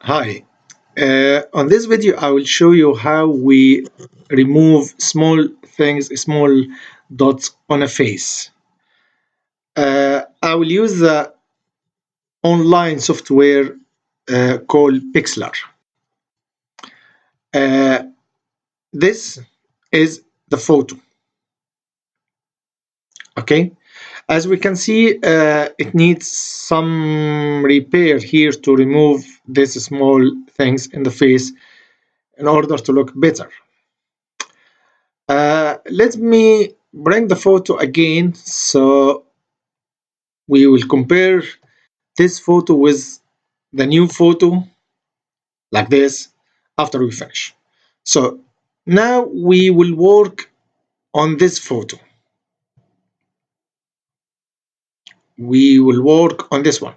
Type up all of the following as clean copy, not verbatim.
Hi, on this video I will show you how we remove small things, small dots on a face. I will use the online software called Pixlr. This is the photo. Okay, as we can see, it needs some repair here to remove these small things in the face in order to look better. Let me bring the photo again so we will compare this photo with the new photo like this after we finish. So now we will work on this photo. We will work on this one.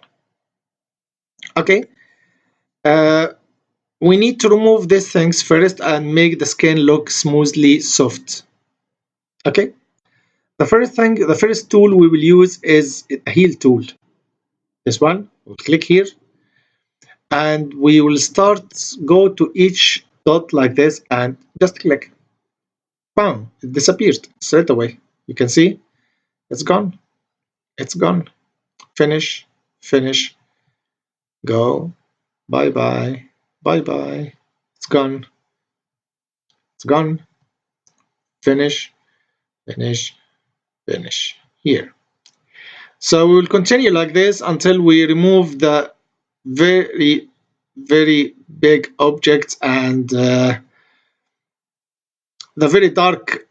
Okay. We need to remove these things first and make the skin look smoothly soft. Okay. The first tool we will use is a heal tool. This one, we'll click here and we will go to each dot like this and just click. Bam, it disappeared straight away. You can see it's gone. It's gone. Finish, finish, go, bye bye, bye bye. It's gone. It's gone. Finish, finish, finish. Here. So we will continue like this until we remove the very big objects and the very dark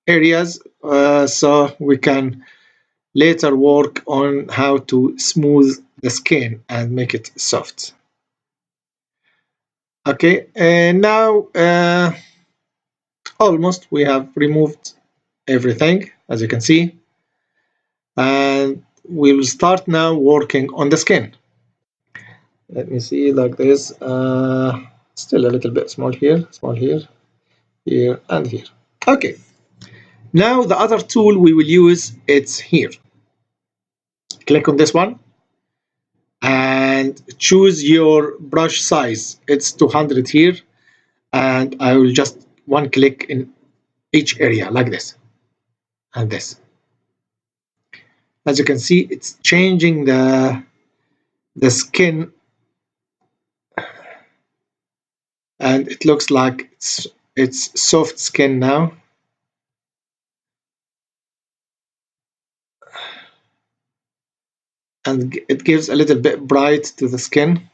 areas, so we can later work on how to smooth the skin and make it soft. Okay, and now almost we have removed everything, as you can see, and we will start now working on the skin. Let me see, like this. Still a little bit small here, here and here. Okay, now the other tool we will use, it's here. Click on this one and choose your brush size. It's 200 here, and I will just one click in each area like this and this. As you can see, it's changing the skin, and it looks like it's soft skin now. And it gives a little bit bright to the skin.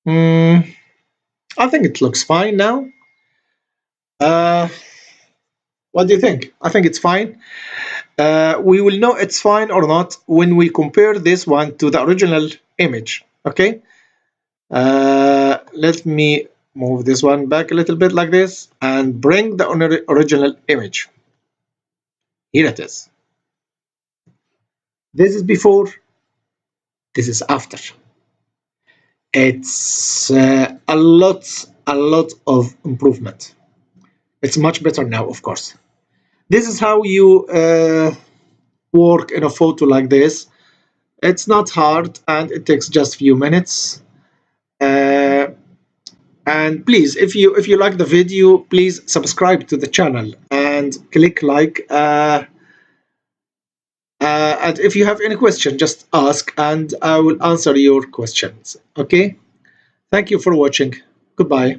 I think it looks fine now. What do you think? I think it's fine. We will know it's fine or not when we compare this one to the original image. Okay. Let me move this one back a little bit like this and bring the original image. Here it is. This is before, this is after. It's a lot of improvement. It's much better now, of course. This is how you work in a photo like this. It's not hard and it takes just a few minutes. And please, if you like the video, please subscribe to the channel and click like. And if you have any question, just ask and I will answer your questions. Okay? Thank you for watching. Goodbye.